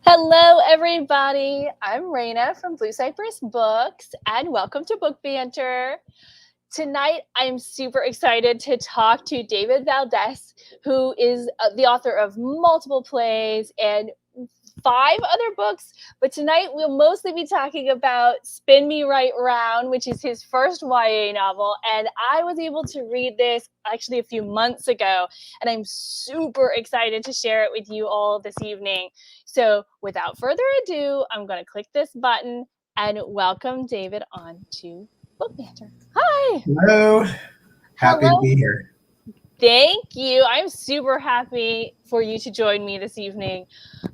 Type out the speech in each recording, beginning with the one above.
Hello, everybody. I'm Raina from Blue Cypress Books, and welcome to Book Banter. Tonight, I'm super excited to talk to David Valdes, who is the author of multiple plays and five other books. But tonight, we'll mostly be talking about Spin Me Right Round, which is his first YA novel. And I was able to read this actually a few months ago, and I'm super excited to share it with you all this evening. So, without further ado, I'm going to click this button and welcome David on to Book Banter. Hi. Hello. Happy to Hello. be here. Thank you. I'm super happy for you to join me this evening.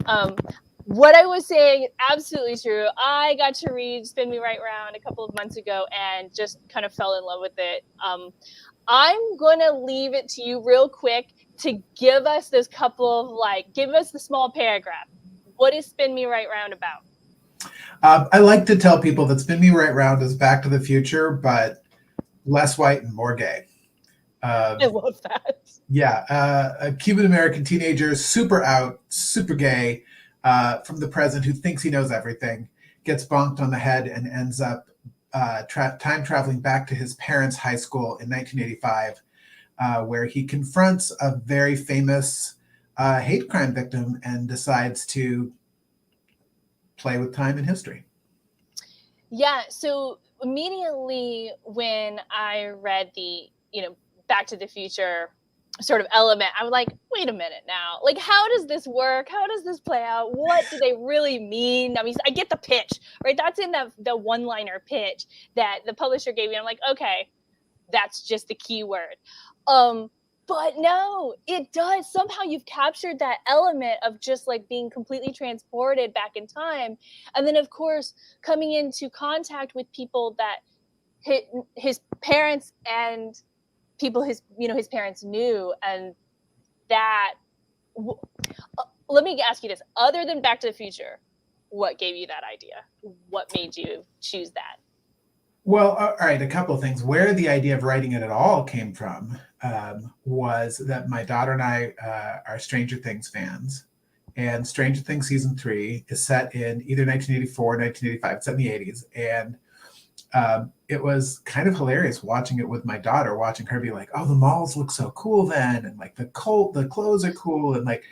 Um, what I was saying, absolutely true. I got to read Spin Me Right Round a couple of months ago and just kind of fell in love with it. I'm going to leave it to you real quick to give us this couple of give us the small paragraph. What is Spin Me Right Round about? I like to tell people that Spin Me Right Round is Back to the Future, but less white and more gay. I love that. Yeah, a Cuban American teenager, super out, super gay, from the present, who thinks he knows everything, gets bonked on the head and ends up time traveling back to his parents' high school in 1985, where he confronts a very famous hate crime victim and decides to play with time and history. Yeah, so immediately when I read the, Back to the Future sort of element, I was like, wait a minute now. Like, how does this work? How does this play out? What do they really mean? I mean, I get the pitch, right? That's in the one-liner pitch that the publisher gave me. I'm like, okay, that's just the key word. But no, it does. Somehow you've captured that element of just like being completely transported back in time. And then, of course, coming into contact with people that his parents and people his parents knew. And that, let me ask you this. Other than Back to the Future, what gave you that idea? What made you choose that? Well, all right, a couple of things. Where the idea of writing it at all came from was that my daughter and I are Stranger Things fans. And Stranger Things season 3 is set in either 1984 or 1985. It's set in the 80s. And it was kind of hilarious watching it with my daughter, watching her be like, oh, the malls look so cool then. And like the clothes are cool. And like,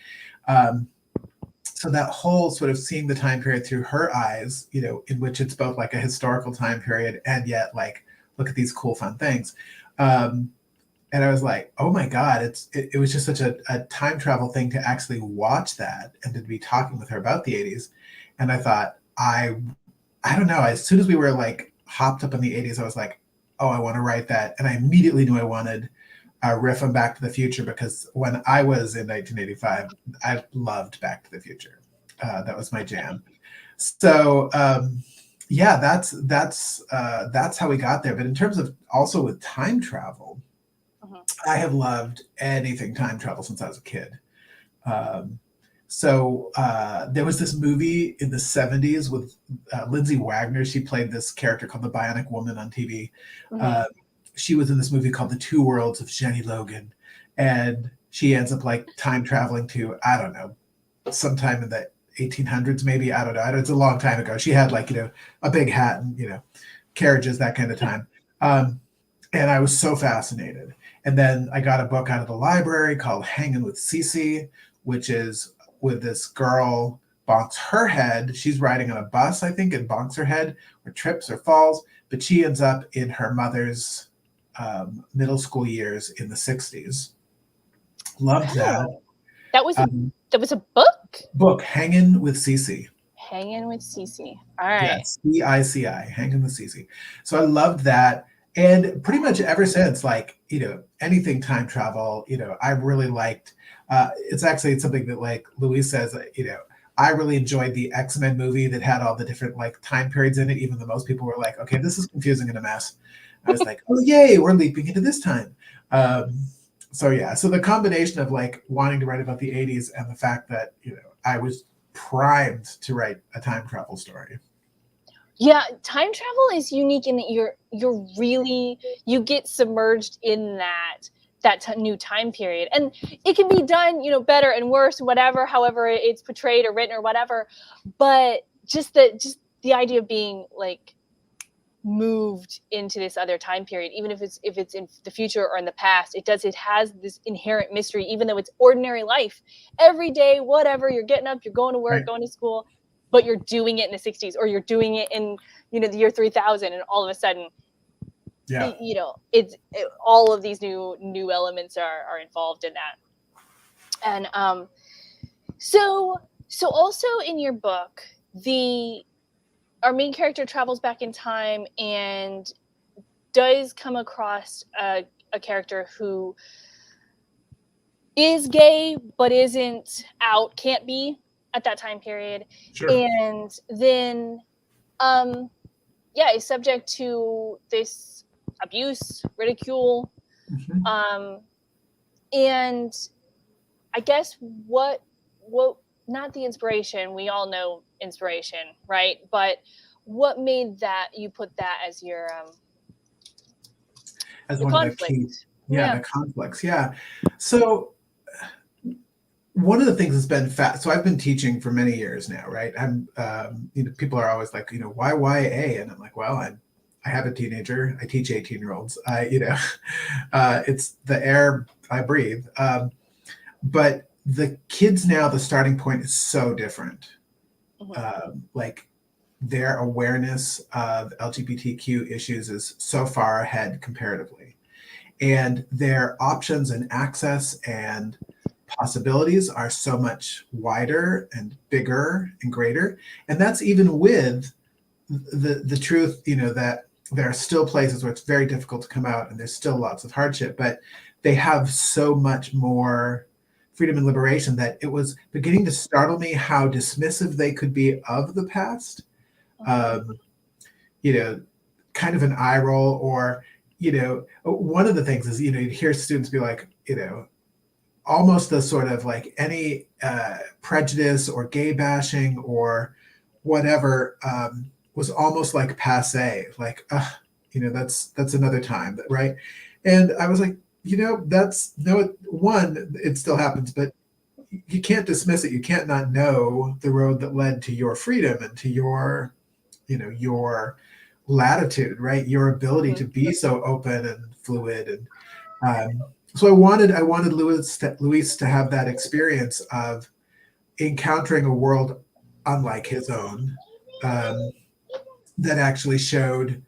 so that whole sort of seeing the time period through her eyes, in which it's both like a historical time period and yet like, look at these cool, fun things. And I was like, oh my God, it was just such a time travel thing to actually watch that and to be talking with her about the 80s. And I thought, I don't know, as soon as we were like hopped up in the 80s, I was like, oh, I want to write that. And I immediately knew I wanted a riff on Back to the Future, because when I was in 1985, I loved Back to the Future. That was my jam. So yeah, that's how we got there. But in terms of also with time travel, I have loved anything time travel since I was a kid. So there was this movie in the 70s with Lindsay Wagner. She played this character called the Bionic Woman on TV. She was in this movie called The Two Worlds of Jenny Logan. And she ends up like time traveling to, I don't know, sometime in the 1800s, maybe. I don't know. It's a long time ago. She had like, a big hat and, carriages, that kind of time. And I was so fascinated. And then I got a book out of the library called Hanging with Cece, which is with this girl bonks her head. She's riding on a bus, I think, and bonks her head, or trips or falls. But she ends up in her mother's middle school years in the 60s. Loved that. That was a book? Book, Hanging with Cece. Hanging with Cece. All right. Yes, C-I-C-I, Hanging with Cece. So I loved that. And pretty much ever since, like, anything time travel, I really liked, it's something that like Louise says, I really enjoyed the X-Men movie that had all the different like time periods in it, even though most people were like, okay, this is confusing and a mess. I was like, oh, yay, we're leaping into this time. So yeah, so the combination of like wanting to write about the 80s and the fact that, I was primed to write a time travel story. Yeah, time travel is unique in that you get submerged in that new time period. And it can be done, better and worse, whatever, however it's portrayed or written or whatever. But just the idea of being like moved into this other time period, even if it's in the future or in the past, it has this inherent mystery, even though it's ordinary life, every day, whatever, you're getting up, you're going to work, Right. going to school, but you're doing it in the 60s, or you're doing it in the year 3000, and all of a sudden, Yeah. all of these new elements are involved in that. And so also in your book, our main character travels back in time and does come across a character who is gay but isn't out, can't be at that time period. Sure. And then is subject to this abuse, ridicule. Mm-hmm. And I guess what not the inspiration, we all know inspiration, right? But what made you put that as your As the one conflict? of the key, the conflicts. Yeah. So one of the things that's been so I've been teaching for many years now, right? I'm, people are always like, why YA? And I'm like, well, I have a teenager. I teach 18-year-olds. It's the air I breathe. But the kids now, the starting point is so different. Mm-hmm. Like their awareness of LGBTQ issues is so far ahead comparatively. And their options and access and possibilities are so much wider and bigger and greater. And that's even with the truth, that there are still places where it's very difficult to come out and there's still lots of hardship, but they have so much more freedom and liberation that it was beginning to startle me how dismissive they could be of the past. Kind of an eye roll, or, one of the things is, you'd hear students be like, almost the sort of like any prejudice or gay bashing or whatever was almost like passe, like, that's another time, right? And I was like, it still happens, but you can't dismiss it. You can't not know the road that led to your freedom and to your latitude, right? Your ability to be so open and fluid. And so I wanted Luis to have that experience of encountering a world unlike his own, that actually showed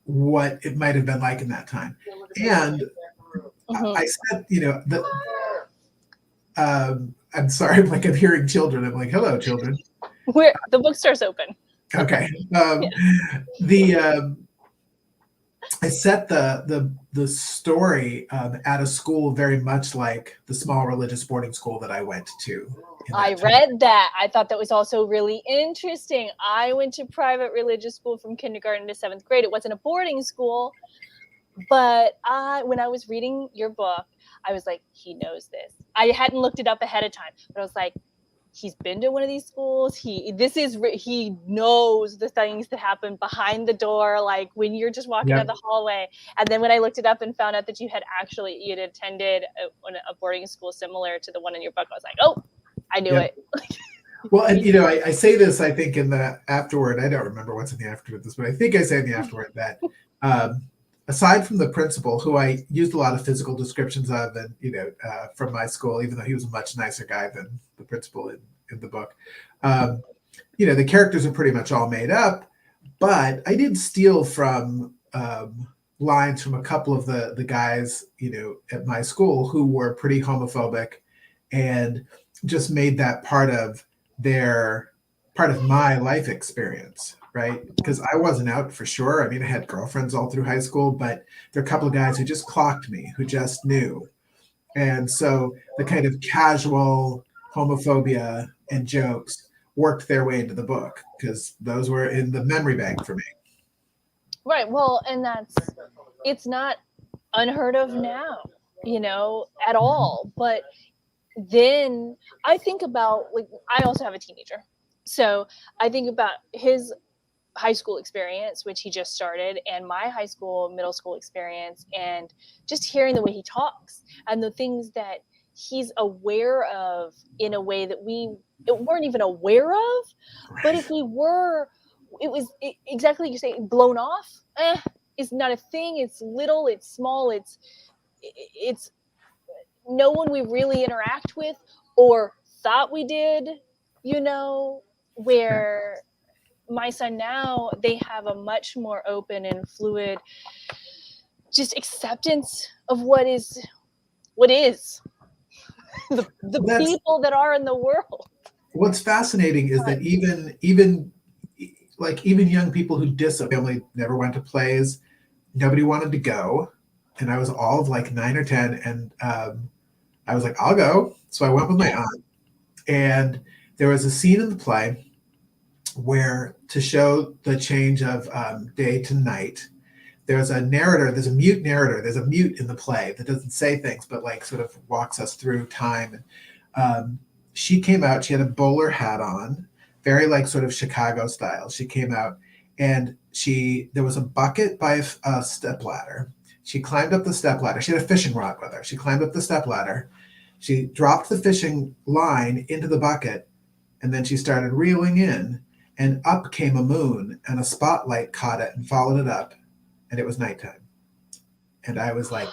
what it might have been like in that time. And I said, I'm sorry, I'm hearing children. I'm like, hello, children. The bookstore's open. Okay. I set the story at a school very much like the small religious boarding school that I went to. I read that. I thought that was also really interesting. I went to private religious school from kindergarten to 7th grade. It wasn't a boarding school, but when I was reading your book, I was like, he knows this. I hadn't looked it up ahead of time, but I was like, he's been to one of these schools. He knows the things that happen behind the door, like when you're just walking down the hallway. And then when I looked it up and found out that you had attended a boarding school similar to the one in your book, I was like, oh, I knew it. Well, and I say this, I think in the afterword, I don't remember what's in the afterword this, but I think I say in the afterword that aside from the principal, who I used a lot of physical descriptions of, and from my school, even though he was a much nicer guy than the principal in the book, the characters are pretty much all made up. But I did steal from lines from a couple of the guys, at my school who were pretty homophobic, and just made that part of my life experience. Right? Because I wasn't out for sure. I mean, I had girlfriends all through high school, but there are a couple of guys who just clocked me, who just knew. And so the kind of casual homophobia and jokes worked their way into the book because those were in the memory bank for me. Right. Well, and it's not unheard of now, at all. But then I think about, like, I also have a teenager. So I think about his high school experience, which he just started, and my high school, middle school experience, and just hearing the way he talks and the things that he's aware of in a way that we weren't even aware of. But if we were, exactly like you say, blown off. It's not a thing. It's little. It's small. It's no one we really interact with or thought we did. You know, where my son now, they have a much more open and fluid just acceptance of what is the people that are in the world. What's fascinating is that even young people who family never went to plays, nobody wanted to go, and I was all of like 9 or 10, and I was like, I'll go. So I went with my aunt, and there was a scene in the play where, to show the change of day to night, there's a narrator, there's a mute narrator, there's a mute in the play that doesn't say things, but like sort of walks us through time. And she came out, she had a bowler hat on, very like sort of Chicago style. She came out, and there was a bucket by a step ladder. She climbed up the step ladder. She had a fishing rod with her. She climbed up the step ladder. She dropped the fishing line into the bucket, and then she started reeling in, and up came a moon, and a spotlight caught it and followed it up, and it was nighttime. And I was like,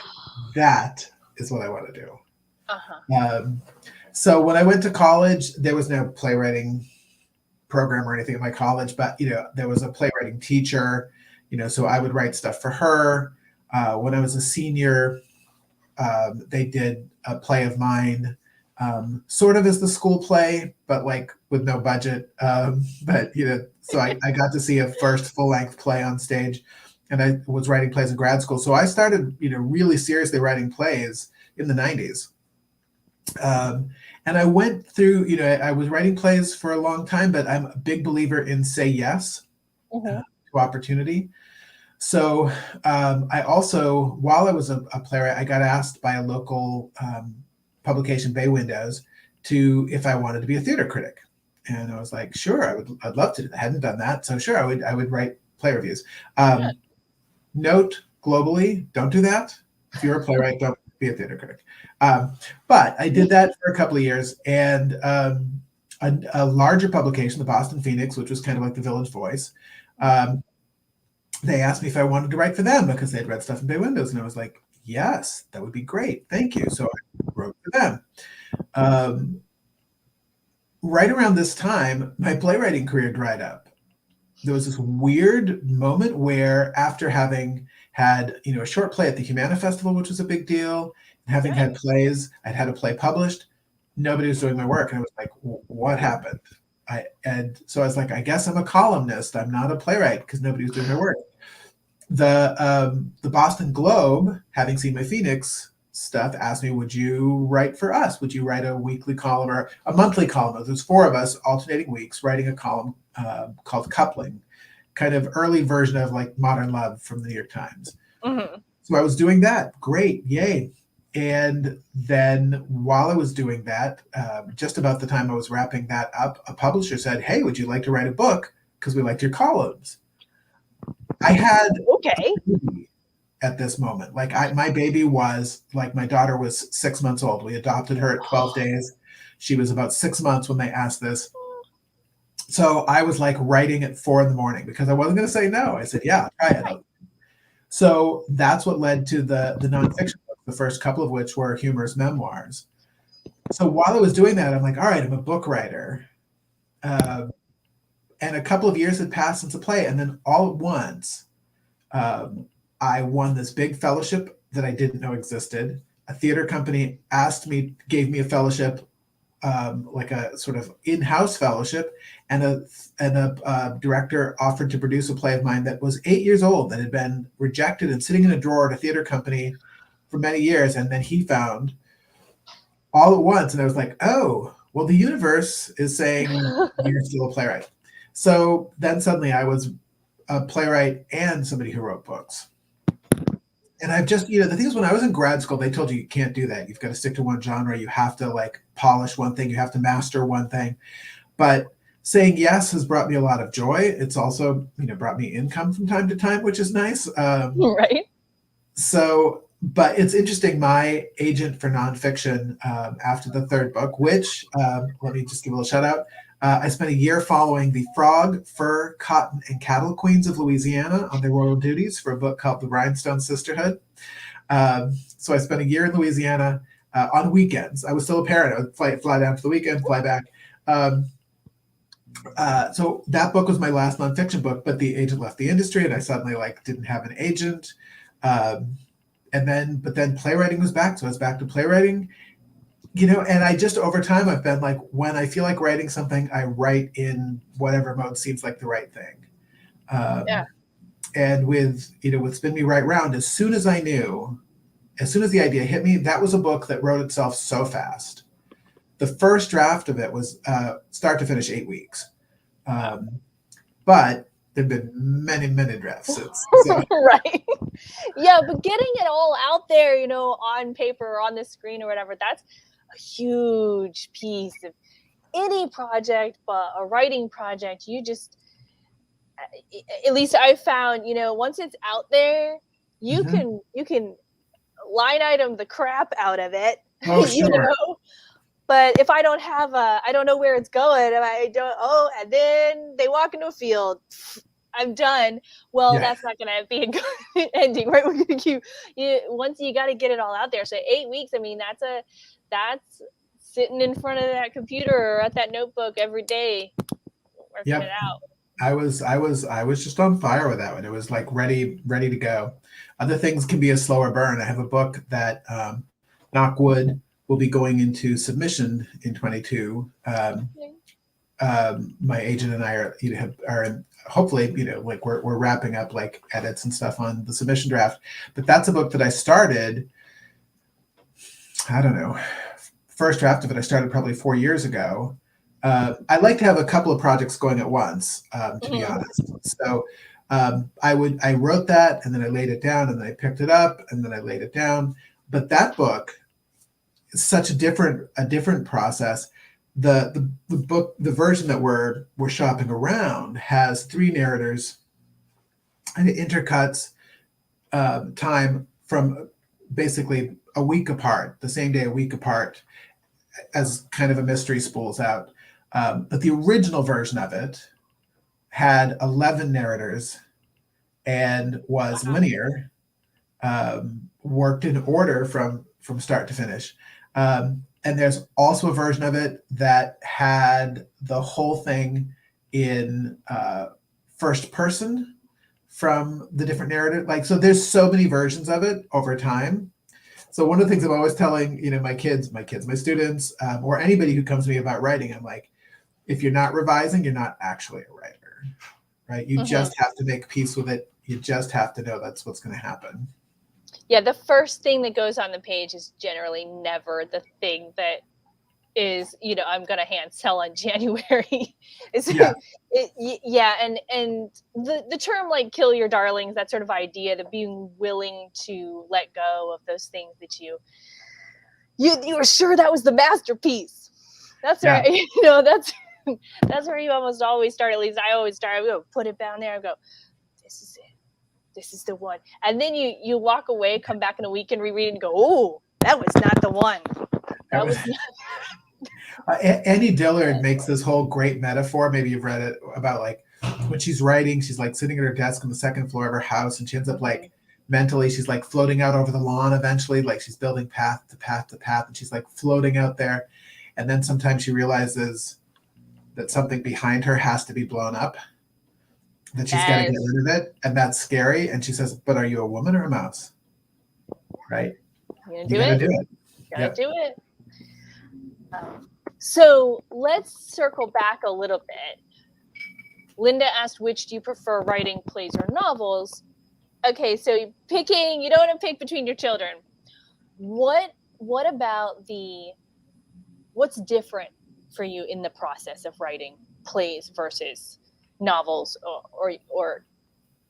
that is what I want to do. So when I went to college, there was no playwriting program or anything at my college, but there was a playwriting teacher, so I would write stuff for her. When I was a senior, they did a play of mine, sort of as the school play, but like with no budget. But so I got to see a first full-length play on stage, and I was writing plays in grad school. So I started, really seriously writing plays in the 90s. And I went through, I was writing plays for a long time, but I'm a big believer in say yes to opportunity. So I also, while I was a playwright, I got asked by a local publication, Bay Windows, if I wanted to be a theater critic. And I was like, sure, I'd love to. I hadn't done that. So sure, I would write play reviews. Note globally, don't do that. If you're a playwright, don't be a theater critic. But I did that for a couple of years, and a larger publication, the Boston Phoenix, which was kind of like the Village Voice, they asked me if I wanted to write for them because they'd read stuff in Bay Windows, and I was like, yes, that would be great. Thank you. So I wrote for them. Right around this time, my playwriting career dried up. There was this weird moment where, after having had, a short play at the Humana Festival, which was a big deal, and having had plays, I'd had a play published, nobody was doing my work. And I was like, what happened? And so I was like, I guess I'm a columnist. I'm not a playwright because nobody was doing my work. The Boston Globe, having seen my Phoenix stuff, asked me, would you write for us? Would you write a weekly column or a monthly column? There's 4 of us alternating weeks writing a column called Coupling, kind of early version of like Modern Love from the New York Times. So I was doing that. Great. Yay. And then while I was doing that, just about the time I was wrapping that up, a publisher said, hey, would you like to write a book? Because we liked your columns. I had at this moment, like my baby was like, my daughter was 6 months old. We adopted her at 12 days. She was about 6 months when they asked this. So I was like writing at 4 a.m. because I wasn't going to say no. I said, yeah, try it. So that's what led to the nonfiction book, the first couple of which were humorous memoirs. So while I was doing that, I'm like, all right, I'm a book writer. And a couple of years had passed since a play. And then all at once, I won this big fellowship that I didn't know existed. A theater company gave me a fellowship, like a sort of in-house fellowship, and a director offered to produce a play of mine that was 8 years old, that had been rejected and sitting in a drawer at a theater company for many years. And then he found all at once, and I was like, oh, well, the universe is saying you're still a playwright. So then suddenly I was a playwright and somebody who wrote books. And I've just, the thing is, when I was in grad school, they told you can't do that. You've got to stick to one genre. You have to like polish one thing. You have to master one thing. But saying yes has brought me a lot of joy. It's also, brought me income from time to time, which is nice. Right. So, but it's interesting. My agent for nonfiction, after the third book, which let me just give a little shout out. I spent a year following the frog, fur, cotton, and cattle queens of Louisiana on their royal duties for a book called The Rhinestone Sisterhood. So I spent a year in Louisiana on weekends. I was still a parent. I would fly down for the weekend, fly back. So that book was my last nonfiction book, but the agent left the industry, and I suddenly didn't have an agent. But then playwriting was back, so I was back to playwriting. And I just over time I've been like, when I feel like writing something, I write in whatever mode seems like the right thing. Yeah. And with Spin Me Right Round, as soon as the idea hit me, that was a book that wrote itself so fast. The first draft of it was start to finish 8 weeks. But there've been many, many drafts since. So. Right. Yeah, but getting it all out there, on paper or on the screen or whatever, that's a huge piece of any project, but a writing project, you just, at least I found, once it's out there, you can line item the crap out of it. Oh, sure. But if I don't have I don't know where it's going, and then they walk into a field, I'm done. Well, Yeah. That's not going to be a good ending, right? We're going to keep once you got to get it all out there. So 8 weeks, I mean, that's sitting in front of that computer or at that notebook every day, working it out. I was just on fire with that one. It was like ready to go. Other things can be a slower burn. I have a book that, knock wood, will be going into submission in 22. My agent and I are hopefully, we're wrapping up edits and stuff on the submission draft. But that's a book that I started, I don't know, first draft of it I started probably 4 years ago. I like to have a couple of projects going at once, to be honest. So I wrote that, and then I laid it down, and then I picked it up, and then I laid it down. But that book is such a different process. The book, the version that we're shopping around, has 3 narrators, and it intercuts time from basically a week apart, the same day a week apart, as kind of a mystery spools out. But the original version of it had 11 narrators and was linear, worked in order from start to finish. And there's also a version of it that had the whole thing in first person from the different narrative. So there's so many versions of it over time. So one of the things I'm always telling, my students, or anybody who comes to me about writing, I'm like, if you're not revising, you're not actually a writer, right? You just have to make peace with it. You just have to know that's what's going to happen. Yeah, the first thing that goes on the page is generally never the thing that is, I'm going to hand sell in January. And the term kill your darlings, that sort of idea, that being willing to let go of those things that you were sure that was the masterpiece. That's right. That's where you almost always start. At least I always start. I go put it down there and go, this is it. This is the one. And then you walk away, come back in a week and reread and go, oh, that was not the one. That was not. Annie Dillard makes this whole great metaphor. Maybe you've read it, about when she's writing, she's sitting at her desk on the second floor of her house, and she ends up mentally, she's floating out over the lawn eventually, she's building path to path to path, and she's floating out there. And then sometimes she realizes that something behind her has to be blown up, that she's got to get rid of it, and that's scary. And she says, but are you a woman or a mouse? Right? You gotta do it. You gotta do it. So let's circle back a little bit. Linda asked, which do you prefer, writing plays or novels? Okay, so you don't want to pick between your children. What about what's different for you in the process of writing plays versus novels or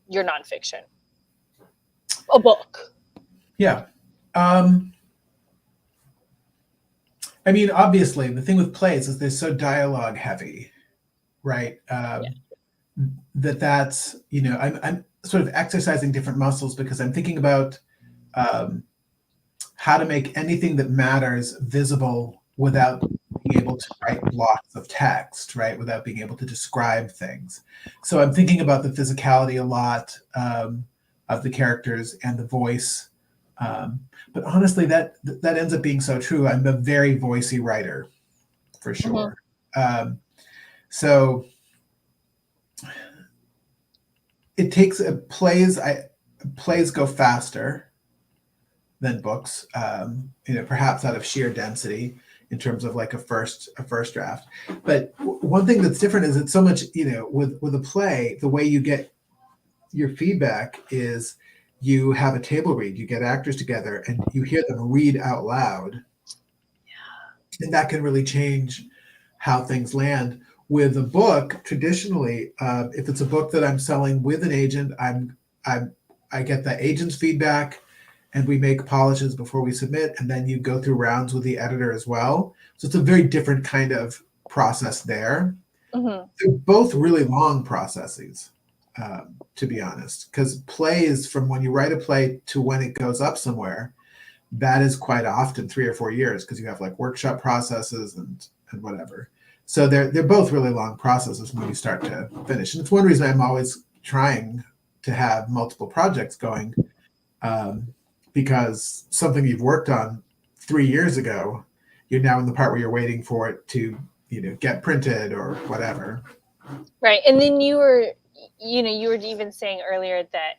your nonfiction? A book. Yeah. Obviously, the thing with plays is they're so dialogue heavy, right? That's, you know, I'm sort of exercising different muscles because I'm thinking about how to make anything that matters visible without being able to write blocks of text, right? Without being able to describe things. So I'm thinking about the physicality a lot of the characters and the voice. But honestly, that ends up being so true. I'm a very voicey writer, for sure. So it takes plays go faster than books, you know, perhaps out of sheer density in terms of like a first draft. But one thing that's different is it's so much, you know, with a play, the way you get your feedback is you have a table read, you get actors together and you hear them read out loud. And that can really change how things land. With a book, traditionally, if it's a book that I'm selling with an agent, I get the agent's feedback, and we make polishes before we submit, and then you go through rounds with the editor as well. So it's a very different kind of process there. They're both really long processes, to be honest, because plays, from when you write a play to when it goes up somewhere, that is quite often 3 or 4 years because you have like workshop processes and whatever. So they're both really long processes when you start to finish. And it's one reason I'm always trying to have multiple projects going, because something you've worked on 3 years ago, you're now in the part where you're waiting for it to, you know, get printed or whatever. Right. And then you were even saying earlier that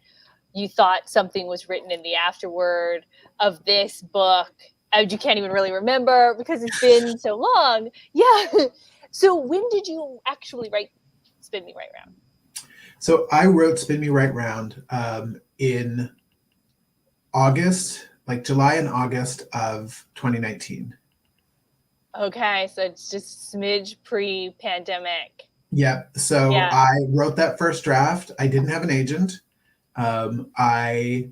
you thought something was written in the afterword of this book, and you can't even really remember because it's been so long. Yeah. So when did you actually write Spin Me Right Round? So I wrote Spin Me Right Round in August, like July and August of 2019. Okay, so it's just smidge pre-pandemic. Yeah. So I wrote that first draft. I didn't have an agent. I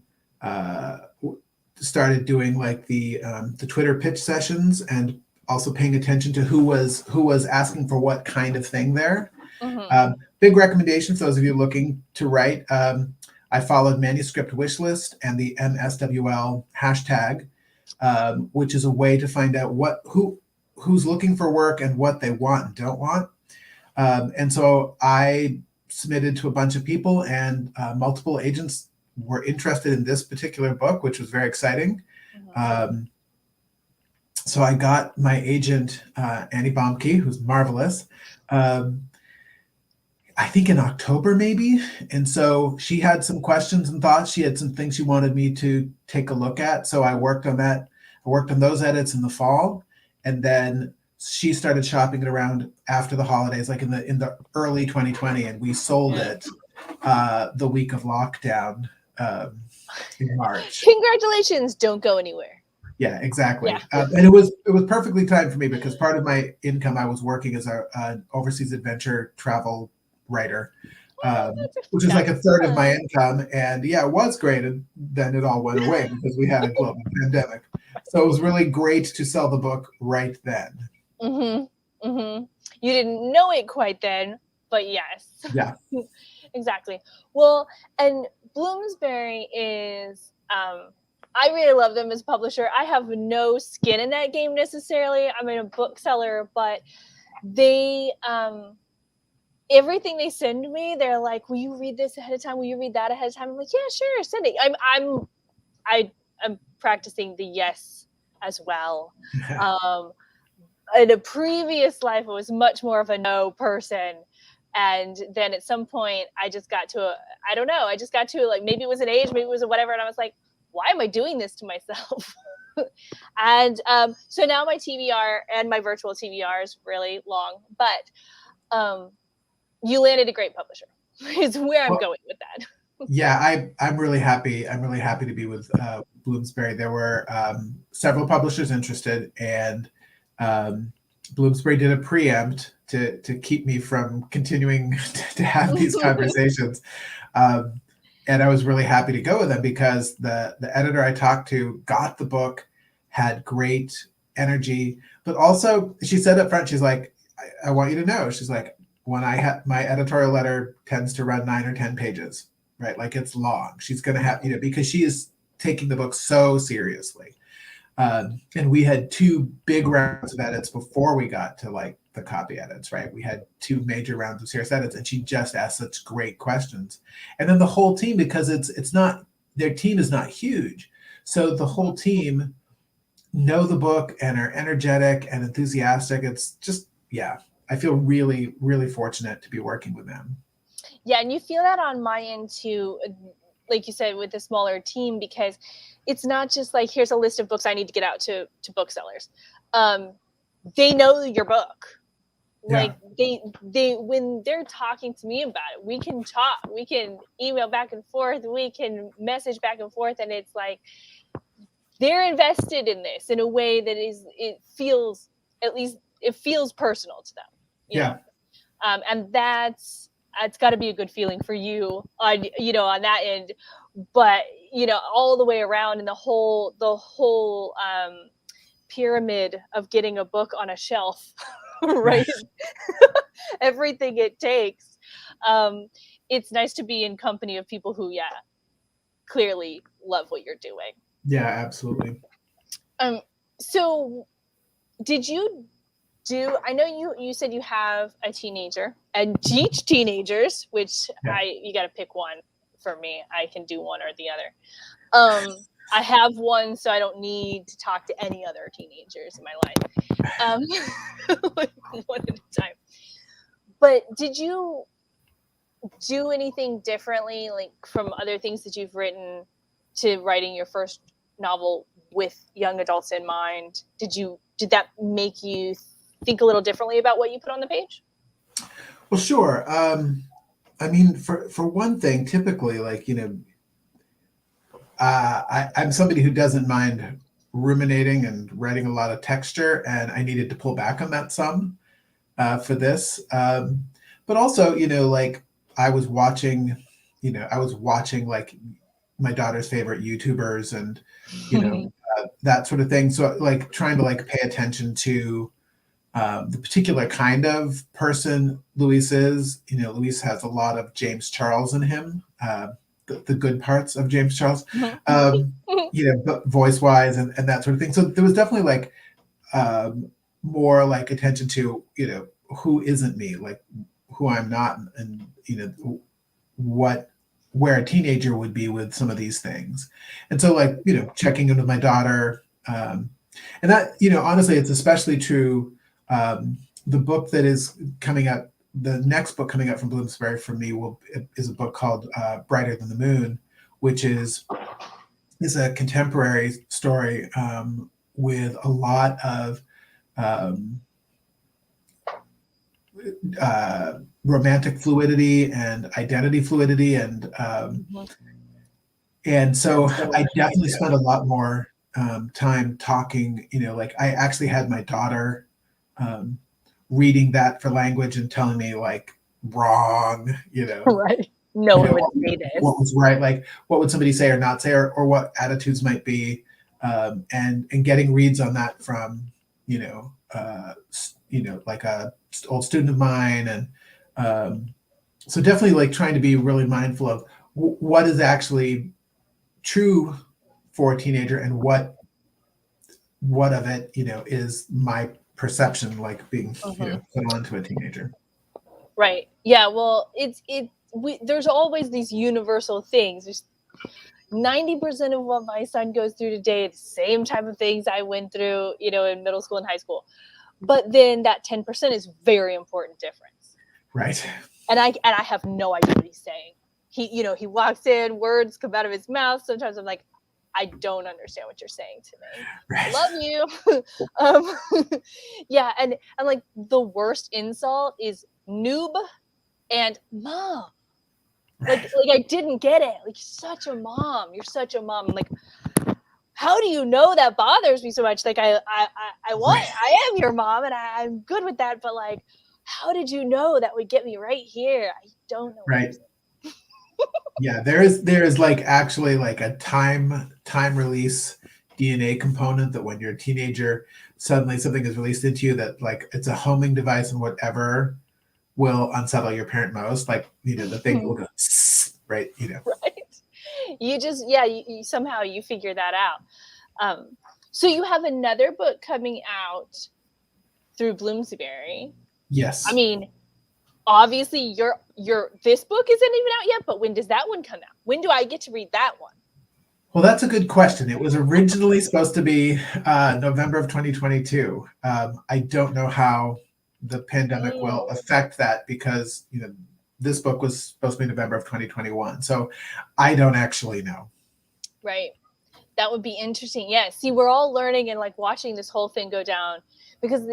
started doing like the Twitter pitch sessions and also paying attention to who was asking for what kind of thing there. Big recommendation for those of you looking to write. I followed Manuscript Wishlist and the MSWL hashtag, which is a way to find out who's looking for work and what they want and don't want. And so I submitted to a bunch of people, and multiple agents were interested in this particular book, which was very exciting. So I got my agent, Annie Baumke, who's marvelous, I think in October maybe. And so she had some questions and thoughts. She had some things she wanted me to take a look at. So I worked on that. I worked on those edits in the fall. And then she started shopping it around after the holidays, like in the early 2020, and we sold it the week of lockdown in March. Congratulations! Don't go anywhere. Yeah, exactly. Yeah. And it was perfectly timed for me because part of my income, I was working as an overseas adventure travel writer, which is like a third of my income. And yeah, it was great. And then it all went away because we had a global pandemic. So it was really great to sell the book right then. You didn't know it quite then, but yes. Yeah. Exactly. Well, and Bloomsbury is, I really love them as a publisher. I have no skin in that game necessarily. I'm a bookseller, but they, everything they send me, they're like, will you read this ahead of time? Will you read that ahead of time? I'm like, yeah, sure, send it. I'm practicing the yes as well. In a previous life, I was much more of a no person. And then at some point I just got to like, maybe it was an age, maybe it was a whatever. And I was like, why am I doing this to myself? And so now my TBR and my virtual TBR is really long, but you landed a great publisher is where I'm going with that. Yeah, I'm really happy. I'm really happy to be with Bloomsbury. There were several publishers interested, and Bloomsbury did a preempt to keep me from continuing to have these conversations. And I was really happy to go with them because the editor I talked to got the book, had great energy, but also she said up front, she's like, I want you to know, she's like, when I have my editorial letter tends to run 9 or 10 pages, right? Like it's long. She's going to have, because she is taking the book so seriously. And we had 2 big rounds of edits before we got to like the copy edits, right? We had 2 major rounds of serious edits, and she just asked such great questions. And then the whole team, because it's not, their team is not huge. So the whole team know the book and are energetic and enthusiastic. It's just, yeah, I feel really, really fortunate to be working with them. Yeah, and you feel that on my end too, like you said, with the smaller team, because it's not just like, here's a list of books I need to get out to booksellers. They know your book. Like they when they're talking to me about it, we can talk, we can email back and forth, we can message back and forth, and it's like they're invested in this in a way that it feels personal to them. You know? And that's got to be a good feeling for you on on that end, but all the way around, and the whole pyramid of getting a book on a shelf, right? Everything it takes. It's nice to be in company of people who clearly love what you're doing. Yeah, absolutely. So did you I know you said you have a teenager and teach teenagers, which you got to pick one for me. I can do one or the other. I have one, so I don't need to talk to any other teenagers in my life. Like one at a time. But did you do anything differently, like from other things that you've written, to writing your first novel with young adults in mind? Did that make you think a little differently about what you put on the page? Well, sure. I mean, for one thing, typically, like, I'm somebody who doesn't mind ruminating and writing a lot of texture, and I needed to pull back on that some for this. But also, like I was watching like my daughter's favorite YouTubers and, that sort of thing. So like trying to like pay attention to the particular kind of person Luis is. Luis has a lot of James Charles in him, the good parts of James Charles, voice wise and that sort of thing. So there was definitely like more like attention to, who isn't me, like who I'm not, and, where a teenager would be with some of these things. And so like, checking in with my daughter. And that, honestly, it's especially true. The book that is coming up, the next book coming up from Bloomsbury for me is a book called Brighter Than the Moon, which is a contemporary story with a lot of romantic fluidity and identity fluidity, and so I definitely spent a lot more time talking. Like I actually had my daughter reading that for language and telling me like wrong, right? No one would say this. What was right? Like what would somebody say or not say, or what attitudes might be, and getting reads on that from like a old student of mine, and so definitely like trying to be really mindful of what is actually true for a teenager and what of it is my perception, like being put onto a teenager. Right. Yeah. Well, there's always these universal things. There's 90% of what my son goes through today, the same type of things I went through, in middle school and high school. But then that 10% is very important difference. Right. And I have no idea what he's saying. He walks in, words come out of his mouth. Sometimes I'm like, I don't understand what you're saying to me. Right. I love you. Yeah. And like the worst insult is noob and mom. Right. Like I didn't get it. Like, such a mom. You're such a mom. I'm like, how do you know that bothers me so much? Like I am your mom and I'm good with that. But like, how did you know that would get me right here? I don't know. Right. Yeah, there is like actually like a time release DNA component that when you're a teenager, suddenly something is released into you that like it's a homing device, and whatever will unsettle your parent most, like, the thing that will go, right, Right. You just, yeah, you somehow you figure that out. So you have another book coming out through Bloomsbury. I Yes. mean, obviously your this book isn't even out yet, but when does that one come out? When do I get to read that one? Well, that's a good question. It was originally supposed to be November of 2022. I don't know how the pandemic will affect that because this book was supposed to be November of 2021. So I don't actually know. Right. That would be interesting. Yeah. See, we're all learning and like watching this whole thing go down because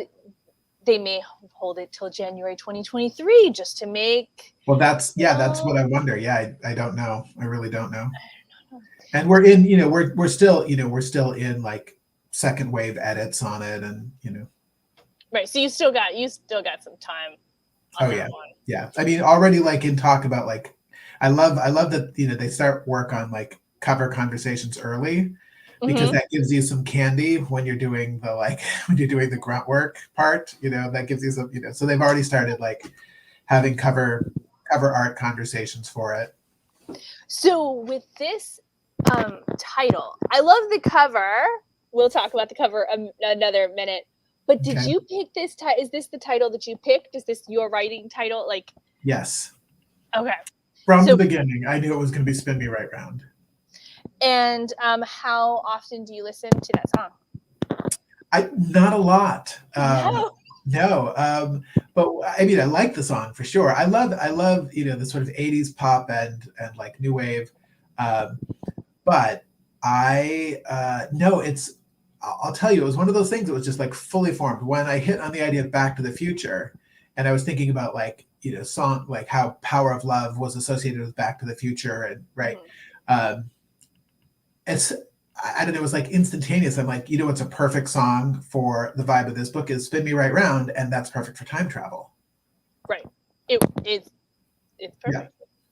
they may hold it till January 2023 just to make. Well, that's what I wonder. Yeah, I don't know. I really don't know. And we're in, we're still in like second wave edits on it, and Right. So you still got some time on that one. Yeah. I mean, already like in talk about like, I love that they start work on like cover conversations early, because that gives you some candy when you're doing the grunt work part. That gives you some. So they've already started like having cover art conversations for it. So with this title, I love the cover. We'll talk about the cover another minute. But did you pick this title? Is this the title that you picked? Is this your writing title? Like, yes. Okay. From the beginning, I knew it was going to be "Spin Me Right Round." And how often do you listen to that song? Not a lot. No. But I mean, I like the song for sure. I love the sort of 80s pop and like new wave. But I'll tell you, it was one of those things that was just like fully formed when I hit on the idea of Back to the Future, and I was thinking about like song, like how Power of Love was associated with Back to the Future, and right. I don't know, it was like instantaneous. I'm like, it's a perfect song for the vibe of this book is "Spin Me Right Round," and that's perfect for time travel. Right. It's perfect. Yeah.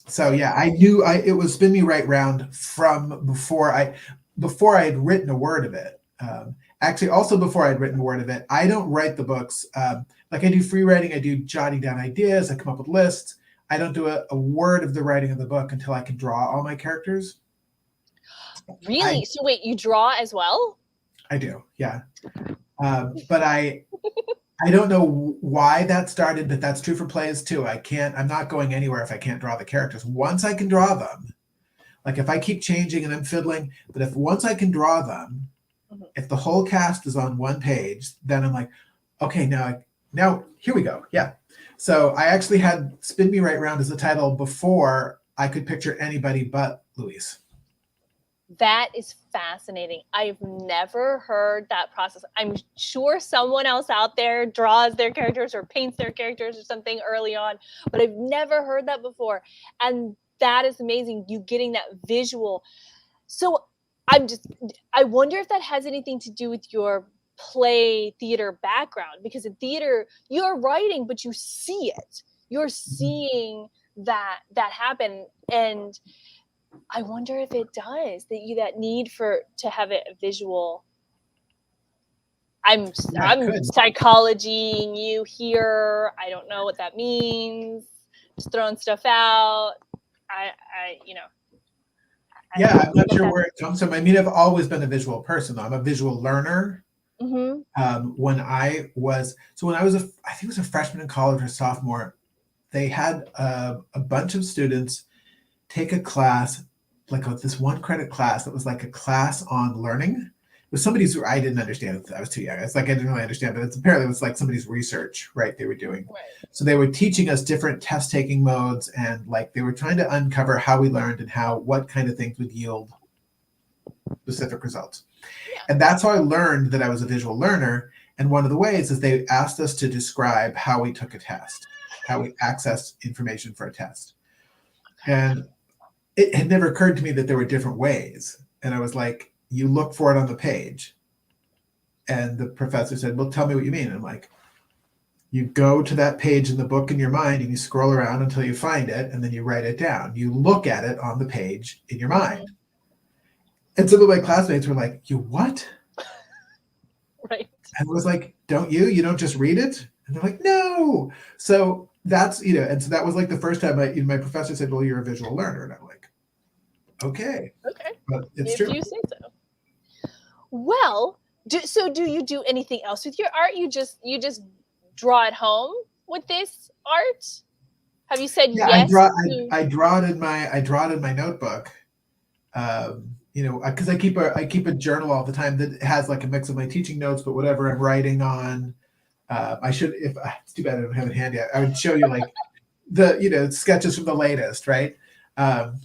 So yeah, I knew it was "Spin Me Right Round" from before I had written a word of it. Actually, also before I'd written a word of it. I don't write the books. Like I do free writing, I do jotting down ideas, I come up with lists. I don't do a word of the writing of the book until I can draw all my characters. Really? So wait, you draw as well? I do, yeah. But I don't know why that started, but that's true for plays too. I'm not going anywhere if I can't draw the characters. Once I can draw them, like if I keep changing and I'm fiddling, but once I can draw them, if the whole cast is on one page, then I'm like, okay, now here we go. Yeah. So I actually had "Spin Me Right Round" as the title before I could picture anybody but Louise. That is fascinating. I've never heard that process. I'm sure someone else out there draws their characters or paints their characters or something early on, but I've never heard that before. And that is amazing. You getting that visual. So I wonder if that has anything to do with your play theater background, because in theater you're writing, but you see it. You're seeing that happen. And I wonder if it does, that need to have it visual. I'm psychologying you here. I don't know what that means. Just throwing stuff out. Yeah, I'm not sure where it comes from. I mean, I've always been a visual person, though. I'm a visual learner. When I was I think it was a freshman in college or sophomore, they had a bunch of students take a class, like this 1-credit class that was like a class on learning. It was somebody's, I didn't understand it. I was too young. It's like I didn't really understand, but apparently it was like somebody's research, right? They were doing. Right. So they were teaching us different test taking modes, and like they were trying to uncover how we learned and what kind of things would yield specific results. Yeah. And that's how I learned that I was a visual learner. And one of the ways is they asked us to describe how we took a test, how we accessed information for a test. And it had never occurred to me that there were different ways. And I was like, you look for it on the page. And the professor said, well, tell me what you mean. And I'm like, you go to that page in the book in your mind and you scroll around until you find it, and then you write it down. You look at it on the page in your mind. And some of my classmates were like, you what? Right. And I was like, you don't just read it? And they're like, no. So that's, you know, and so that was like the first time my professor said, well, you're a visual learner. And I'm like, okay, Okay, but it's if true. you say so. Well, do you do anything else with your art? You just draw at home with this art? Have you said Yeah, yes to? I draw it in my notebook. You know, because I keep a journal all the time that has like a mix of my teaching notes, but whatever I'm writing on. I should, if it's too bad I don't have it handy. I would show you like the, you know, sketches from the latest, right? Um,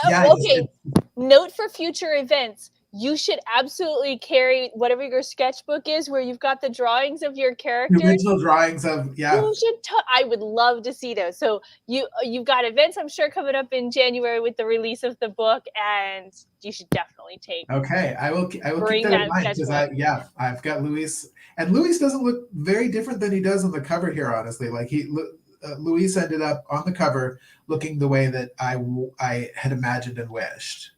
yeah, Okay, note for future events. You should absolutely carry whatever your sketchbook is, where you've got the drawings of your the characters. original drawings of, yeah. You should. I would love to see those. So you've got events, I'm sure, coming up in January with the release of the book, and you should definitely Okay, I will keep bring that in that mind because sketchbook. I've got Luis, and Luis doesn't look very different than he does on the cover here. Honestly, like Luis ended up on the cover looking the way that I had imagined and wished,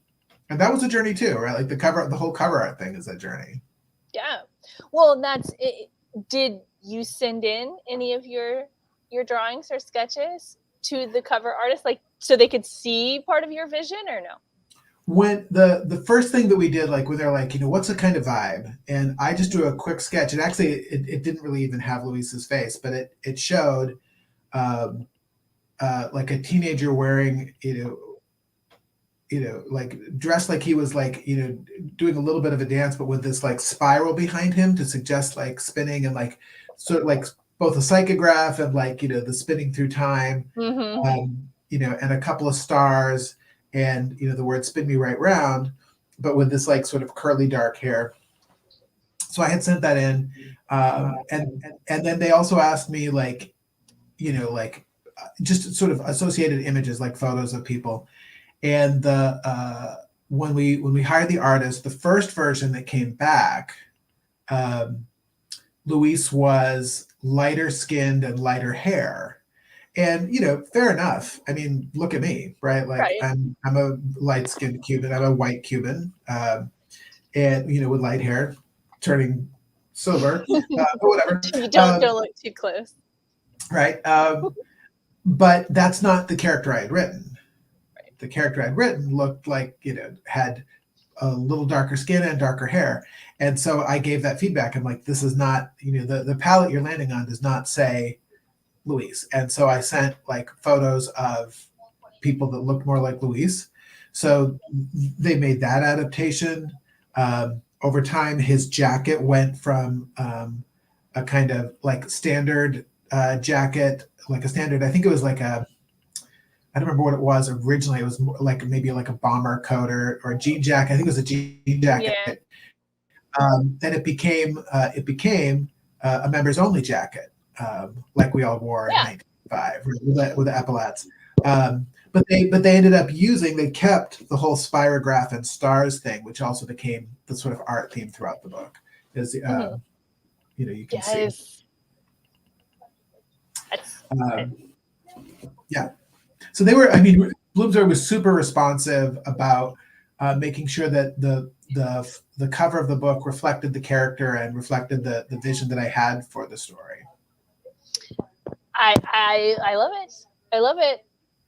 and that was a journey too, right? Like the whole cover art thing is a journey. Yeah. Well, that's it. Did you send in any of your drawings or sketches to the cover artist, like so they could see part of your vision, or no? When the first thing that we did, like when they're like, you know, what's the kind of vibe, and I just drew a quick sketch, and actually it didn't really even have Luis's face, but it showed um, like a teenager wearing, you know, like dressed like he was like, you know, doing a little bit of a dance, but with this like spiral behind him to suggest like spinning and like sort of like both a psychograph and like, you know, the spinning through time, Mm-hmm. you know, and a couple of stars and, you know, the word spin me right round, but with this like sort of curly dark hair. So I had sent that in. And then they also asked me like, you know, like just sort of associated images, like photos of people. And the when we hired the artist, the first version that came back, um, Luis was lighter skinned and lighter hair. And you know, fair enough. I mean, look at me, right? Like Right. I'm a light skinned Cuban. I'm a white Cuban, and you know, with light hair, turning silver, but whatever. You Um, don't look too close. right. But that's not the character I had written. Right. The character I'd written looked like, you know, had a little darker skin and darker hair. And so I gave that feedback. I'm like, this is not, you know, the palette you're landing on does not say Luis. And so I sent like photos of people that looked more like Luis. So they made that adaptation. Over time, his jacket went from a kind of like standard jacket, like a standard, I think it was like a, I don't remember what it was originally. It was like maybe like a bomber coat or a jean jacket. I think it was a jean Yeah. jacket. And it became a members only jacket, like we all wore in Yeah. 1995 with the epaulets. But they ended up they kept the whole spirograph and stars thing, which also became the sort of art theme throughout the book. Is Mm-hmm. you know, you can see. Yes. That's Um, yeah. So they were. I mean, Bloomsbury was super responsive about making sure that the cover of the book reflected the character and reflected the vision that I had for the story. I love it. I love it.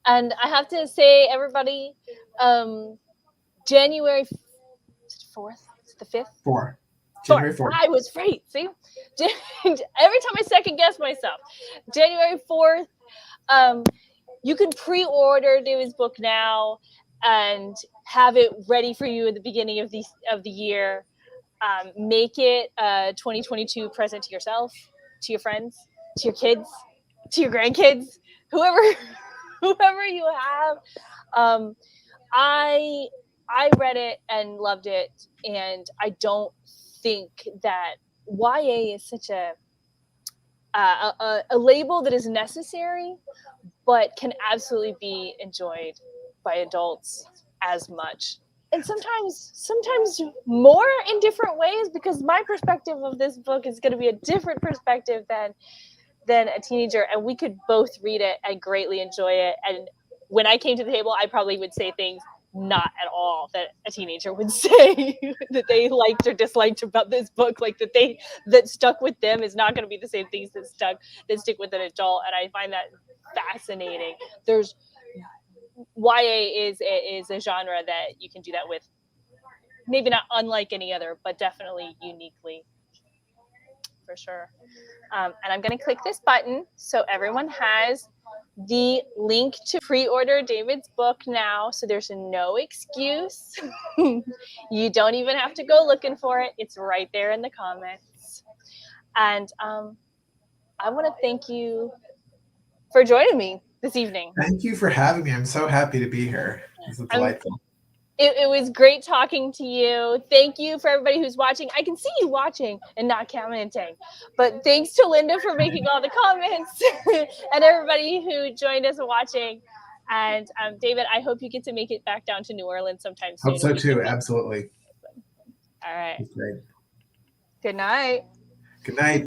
And I have to say, everybody, January 4th, the 5th, For 4th. January 4th. I was right. See, every time I second guess myself, January 4th. You can pre-order David's book now and have it ready for you at the beginning of the year. Make it a 2022 present to yourself, to your friends, to your kids, to your grandkids, whoever whoever you have. Um, I read it and loved it, and I don't think that YA is such a label that is necessary, but can absolutely be enjoyed by adults as much, and sometimes more in different ways, because my perspective of this book is going to be a different perspective than a teenager, and we could both read it and greatly enjoy it. And when I came to the table, I probably would say things not at all that a teenager would say that they liked or disliked about this book. Like that stuck with them is not going to be the same things that stick with an adult. And I find that fascinating. There's YA is a genre that you can do that with. Maybe not unlike any other, but definitely uniquely, for sure. And I'm going to click this button so everyone has the link to pre-order David's book now. So there's no excuse. You don't even have to go looking for it. It's right there in the comments. And I want to thank you for joining me this evening. Thank you for having me. I'm so happy to be here. This is delightful. It was great talking to you. Thank you for everybody who's watching. I can see you watching and not commenting. But thanks to Linda for making all the comments and everybody who joined us watching. And David, I hope you get to make it back down to New Orleans sometime soon. Hope so too. Absolutely. All right. Great. Good night. Good night.